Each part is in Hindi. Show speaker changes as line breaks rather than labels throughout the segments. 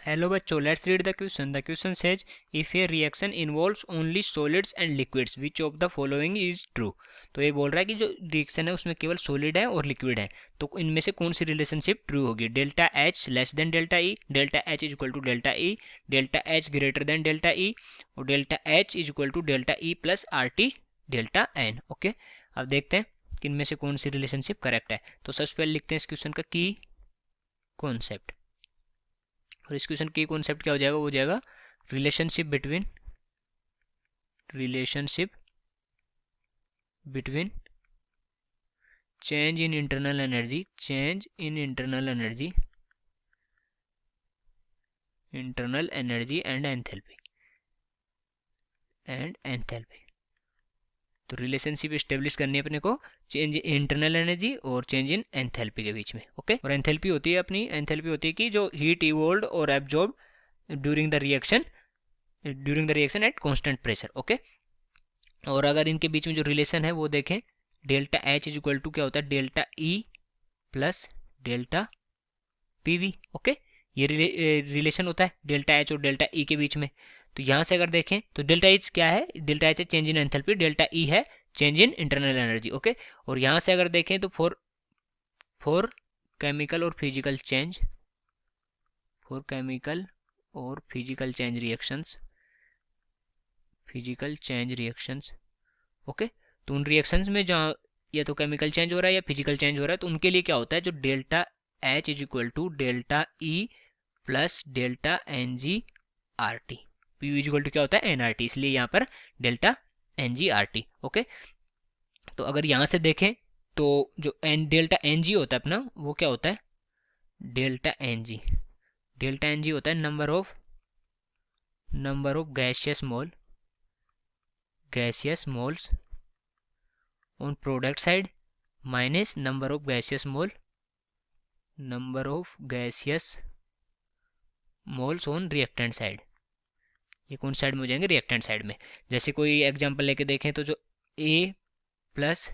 हेलो बच्चों, let's read the question. The question says if A reaction involves only solids and liquids which of the following is true. तो ये बोल रहा है कि जो रिएक्शन है उसमें केवल सॉलिड है और लिक्विड है, तो इनमें से कौन सी रिलेशनशिप ट्रू होगी. Delta H less than delta E, delta H is equal to delta E, delta H greater than delta E, और delta H is equal to delta E plus R T delta N. Okay, अब देखते हैं कि इनमें से कौन सी रिलेशनशिप करेक्ट है. तो सबसे पहले लिखते हैं इस क्वेश्चन का की कॉन्सेप्ट. और इस क्वेश्चन की कॉन्सेप्ट क्या हो जाएगा, वो हो जाएगा relationship between change in internal energy and enthalpy. तो रिलेशनशिप स्टेब्लिश करनी है अपने को चेंज इन इंटरनल एनर्जी और चेंज इन एंथैल्पी के बीच में. ओके, और एंथैल्पी होती है कि जो हीट इवोल्व्ड और absorb during the reaction at constant pressure. Okay, और अगर इनके बीच में जो रिलेशन है वो देखें, delta H is equal to क्या होता है, delta E plus delta PV. Okay, ये रिलेशन होता है डेल्टा एच और डेल्टा ई के बीच में. तो यहाँ से अगर देखें तो डेल्टा एच क्या है, डेल्टा एच है change in enthalpy, delta E है change in internal energy. Okay, और यहाँ से अगर देखें तो फॉर केमिकल और फिजिकल चेंज रिएक्शंस. ओके, तो उन रिएक्शंस में जहाँ या तो केमिकल चेंज हो रहा है या फिजिकल चेंज हो रहा है, तो उनके लिए क्या होता है, जो delta H is equal to delta E plus delta N G R T. P is equal to क्या होता है, एन आर टी, इसलिए यहाँ पर delta N G R T. Okay, तो अगर यहाँ से देखें तो जो डेल्टा एन जी होता है अपना, वो क्या होता है, डेल्टा एन जी होता है number of gaseous moles on product side minus number of gaseous moles on reactant side. ये कौन साइड में हो जाएंगे, रिएक्टेंट साइड में. जैसे कोई एग्जांपल लेके देखें तो जो ए प्लस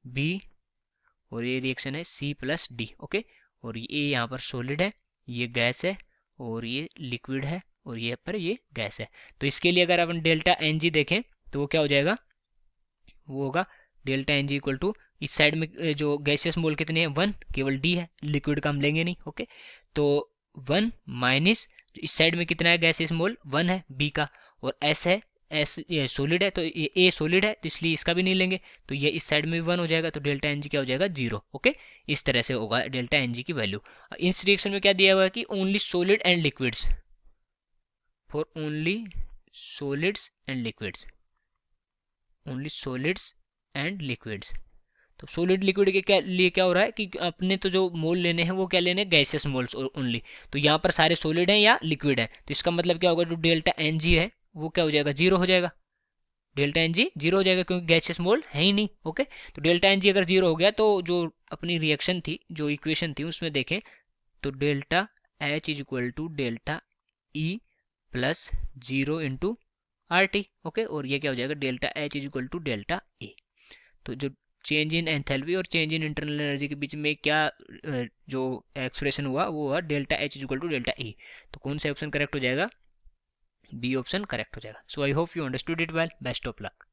बी और ये रिएक्शन है सी प्लस डी. ओके, और ये यहाँ पर सॉलिड है, ये गैस है, और ये लिक्विड है, और ये पर ये गैस है. तो इसके लिए अगर अपन डेल्टा एन जी देखें तो वो क्या हो जाएगा, वो होगा delta N G equal to, इस साइड में जो गैसियस मोल कितने हैं, 1, केवल डी है, लिक्विड का हम लेंगे नहीं. ओके, तो 1 माइनस इस साइड में कितना है, गैसियस मोल 1 है बी का, और एस है, एस ये सॉलिड है, तो ये ए सॉलिड है, तो इसलिए इसका भी नहीं लेंगे, तो ये इस साइड में भी 1 हो जाएगा, तो डेल्टा एन जी क्या हो जाएगा, 0. ओके, इस तरह से होगा डेल्टा एन जी की वैल्यू. इस रिएक्शन में क्या दिया हुआ है कि only solid and liquids, for only solids and liquids. तो सॉलिड लिक्विड के लिए क्या हो रहा है कि अपने तो जो मोल लेने हैं वो क्या लेने हैं, गैसियस मोल्स ओनली. तो यहाँ पर सारे सॉलिड हैं या लिक्विड है, तो इसका मतलब क्या होगा, जो डेल्टा एन जी है वो क्या हो जाएगा, 0 हो जाएगा. डेल्टा एन जी 0 हो जाएगा क्योंकि गैसियस मोल है ही नहीं. ओके, तो डेल्टा एन जी अगर 0 हो गया तो जो अपनी रिएक्शन थी, जो इक्वेशन थी उसमें देखें तो delta H is equal to delta E plus 0 into R T. Okay, और ये क्या हो जाएगा, delta H is equal to delta A. तो जो चेंज इन एंथैल्पी और चेंज इन इंटरनल एनर्जी के बीच में क्या जो एक्सप्रेशन हुआ वो हुआ delta H is equal to delta E. तो कौन सा ऑप्शन करेक्ट हो जाएगा, बी ऑप्शन करेक्ट हो जाएगा. So I hope you understood it well. Best of luck.